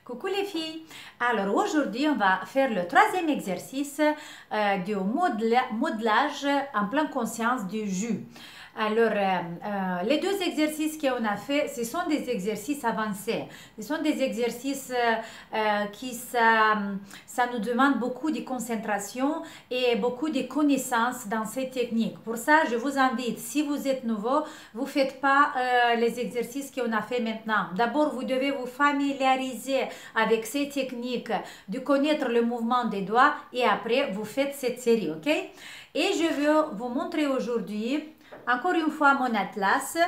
Coucou les filles! Alors aujourd'hui, on va faire le troisième exercice du modelage en pleine conscience du jus. Alors, les deux exercices qu'on a fait, ce sont des exercices avancés. Ce sont des exercices ça nous demande beaucoup de concentration et beaucoup de connaissances dans ces techniques. Pour ça, je vous invite, si vous êtes nouveau, vous ne faites pas les exercices qu'on a fait maintenant. D'abord, vous devez vous familiariser avec ces techniques, de connaître le mouvement des doigts et après, vous faites cette série, ok? Et je vais vous montrer aujourd'hui encore une fois mon atlas.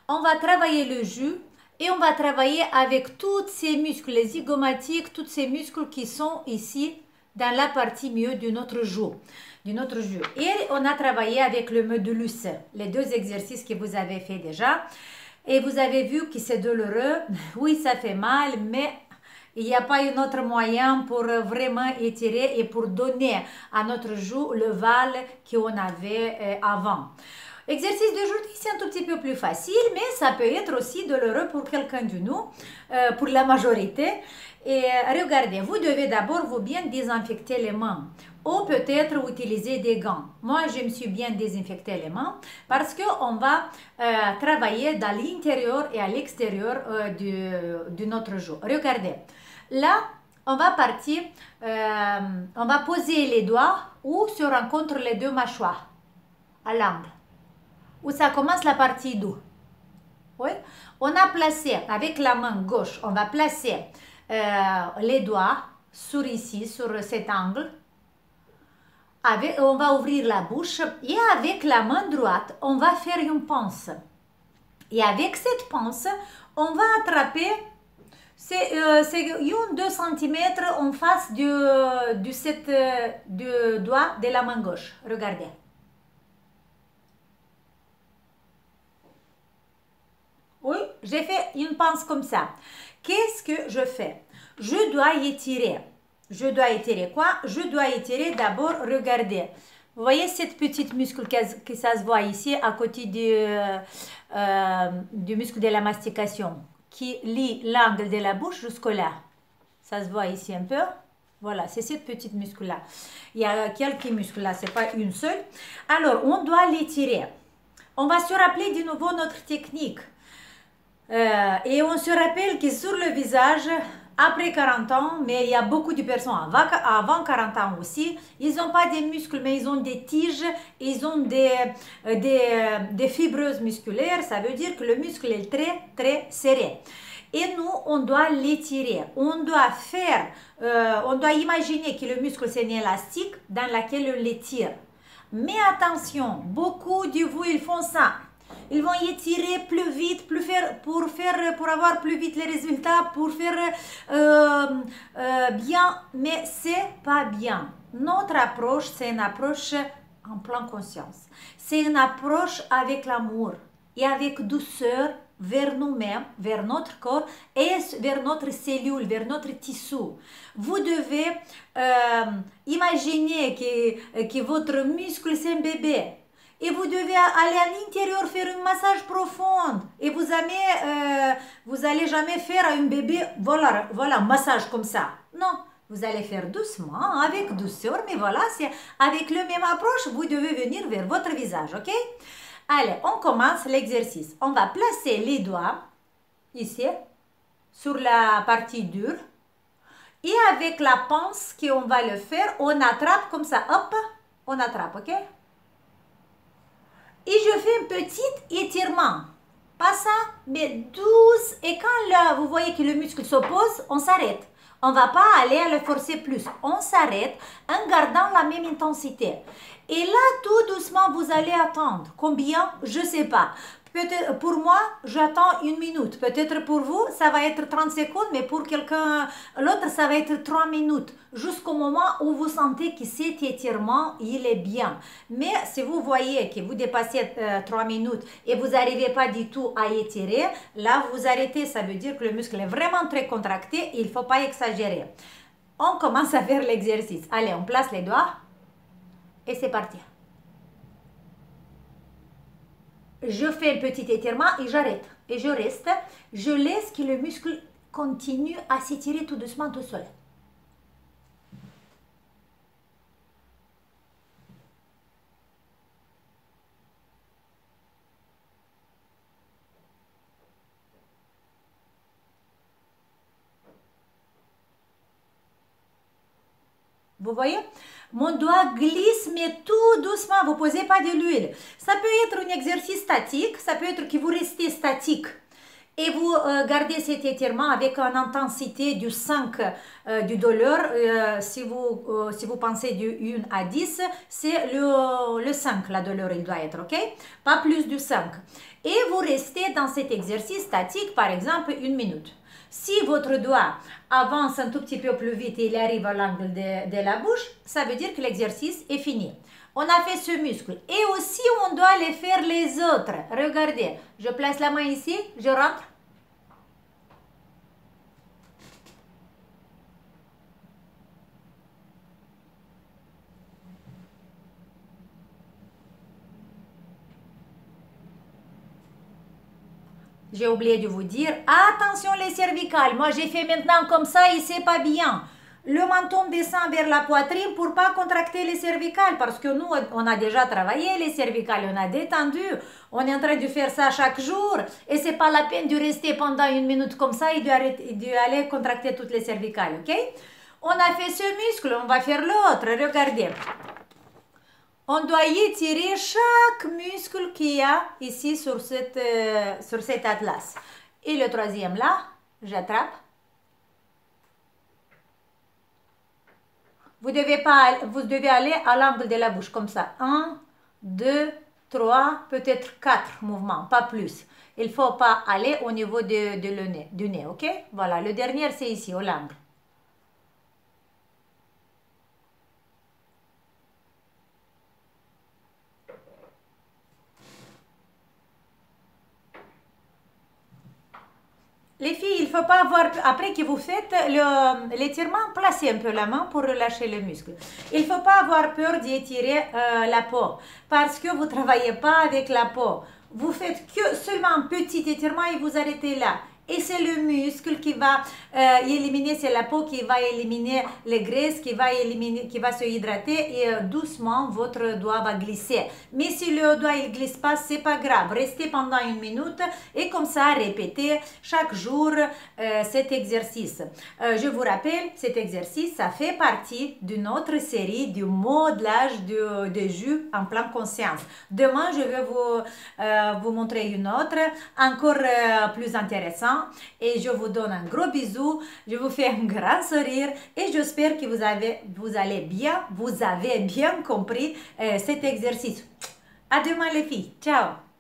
On va travailler le jus et on va travailler avec tous ces muscles, les zygomatiques, tous ces muscles qui sont ici dans la partie mieux de notre joue. Et on a travaillé avec le modulus, les deux exercices que vous avez fait déjà. Et vous avez vu que c'est douloureux. Oui, ça fait mal, mais il n'y a pas un autre moyen pour vraiment étirer et pour donner à notre joue le val qu'on avait avant. L'exercice d'aujourd'hui, c'est un tout petit peu plus facile, mais ça peut être aussi douloureux pour quelqu'un de nous, pour la majorité. Et regardez, vous devez d'abord vous bien désinfecter les mains ou peut-être utiliser des gants. Moi, je me suis bien désinfecté les mains parce qu'on va travailler dans l'intérieur et à l'extérieur de notre joue. Regardez, là, on va partir, on va poser les doigts où se rencontrent les deux mâchoires, à l'angle, où ça commence la partie d'où. Oui? On a placé, avec la main gauche, on va placer les doigts sur ici, sur cet angle. On va ouvrir la bouche et avec la main droite, on va faire une pince. Et avec cette pince, on va attraper, c'est 1-2 cm en face du doigt de la main gauche. Regardez. Oui, j'ai fait une pince comme ça. Qu'est-ce que je fais? Je dois étirer. Je dois étirer quoi? Je dois étirer d'abord, regardez. Vous voyez cette petite muscle que ça se voit ici à côté du muscle de la mastication qui lie l'angle de la bouche jusqu'au là. Ça se voit ici un peu. Voilà, c'est cette petite muscle-là. Il y a quelques muscles là, c'est pas une seule. Alors, on doit l'étirer. On va se rappeler de nouveau notre technique. Et on se rappelle que sur le visage, après 40 ans, mais il y a beaucoup de personnes avant 40 ans aussi, ils n'ont pas des muscles, mais ils ont des tiges, ils ont des fibreuses musculaires, ça veut dire que le muscle est très, très serré. Et nous, on doit l'étirer, on doit imaginer que le muscle c'est un élastique dans lequel on l'étire. Mais attention, beaucoup de vous, ils font ça. Ils vont étirer plus vite, pour avoir plus vite les résultats, pour faire bien, mais c'est pas bien. Notre approche, c'est une approche en pleine conscience. C'est une approche avec l'amour et avec douceur vers nous-mêmes, vers notre corps et vers notre cellule, vers notre tissu. Vous devez imaginer que votre muscle, c'est un bébé. Et vous devez aller à l'intérieur faire un massage profond. Et vous allez jamais faire à un bébé, voilà, un massage comme ça. Non, vous allez faire doucement, avec douceur, mais voilà, c'est avec le même approche, vous devez venir vers votre visage, ok? Allez, on commence l'exercice. On va placer les doigts, ici, sur la partie dure. Et avec la pince qu'on va le faire, on attrape comme ça, hop, on attrape, ok? Et je fais un petit étirement. Pas ça, mais douce. Et quand là, vous voyez que le muscle s'oppose, on s'arrête. On ne va pas aller à le forcer plus. On s'arrête en gardant la même intensité. Et là, tout doucement, vous allez attendre. Combien? Je ne sais pas. Peut-être pour moi, j'attends 1 minute. Peut-être pour vous, ça va être 30 secondes, mais pour quelqu'un l'autre, ça va être 3 minutes. Jusqu'au moment où vous sentez que cet étirement, il est bien. Mais si vous voyez que vous dépassez 3 minutes et vous n'arrivez pas du tout à étirer, là, vous arrêtez. Ça veut dire que le muscle est vraiment très contracté et il ne faut pas exagérer. On commence à faire l'exercice. Allez, on place les doigts et c'est parti. Je fais un petit étirement et j'arrête. Et je reste. Je laisse que le muscle continue à s'étirer tout doucement tout seul. Vous voyez? Mon doigt glisse, mais tout doucement. Vous ne posez pas de l'huile. Ça peut être un exercice statique. Ça peut être que vous restez statique. Et vous gardez cet étirement avec une intensité du 5 du douleur. Si vous pensez du 1 à 10, c'est le 5, la douleur, il doit être, ok? Pas plus du 5. Et vous restez dans cet exercice statique, par exemple, 1 minute. Si votre doigt avance un tout petit peu plus vite et il arrive à l'angle de la bouche, ça veut dire que l'exercice est fini. On a fait ce muscle. Et aussi, on doit les faire les autres. Regardez, je place la main ici, je rentre. J'ai oublié de vous dire, attention les cervicales. Moi, j'ai fait maintenant comme ça et c'est pas bien. Le menton descend vers la poitrine pour pas contracter les cervicales parce que nous, on a déjà travaillé les cervicales, on a détendu. On est en train de faire ça chaque jour et c'est pas la peine de rester pendant 1 minute comme ça et d'aller contracter toutes les cervicales, ok? On a fait ce muscle, on va faire l'autre. Regardez. On doit étirer chaque muscle qu'il y a ici sur cet atlas. Et le troisième là, j'attrape. Vous devez aller à l'angle de la bouche comme ça. 1, 2, 3, peut-être 4 mouvements, pas plus. Il ne faut pas aller au niveau du nez, ok? Voilà, le dernier c'est ici, au l'angle. Les filles, il ne faut pas avoir, après que vous faites l'étirement, placez un peu la main pour relâcher le muscle. Il ne faut pas avoir peur d'étirer la peau parce que vous ne travaillez pas avec la peau. Vous faites que seulement un petit étirement et vous arrêtez là. Et c'est le muscle qui va éliminer, c'est la peau qui va éliminer les graisses, qui va se hydrater et doucement votre doigt va glisser. Mais si le doigt il glisse pas, c'est pas grave. Restez pendant 1 minute et comme ça répétez chaque jour cet exercice. Je vous rappelle, cet exercice, ça fait partie d'une autre série du modelage de jus en pleine conscience. Demain, je vais vous montrer une autre, encore plus intéressante. Et je vous donne un gros bisou, je vous fais un grand sourire et j'espère que vous avez bien compris cet exercice. À demain les filles, ciao!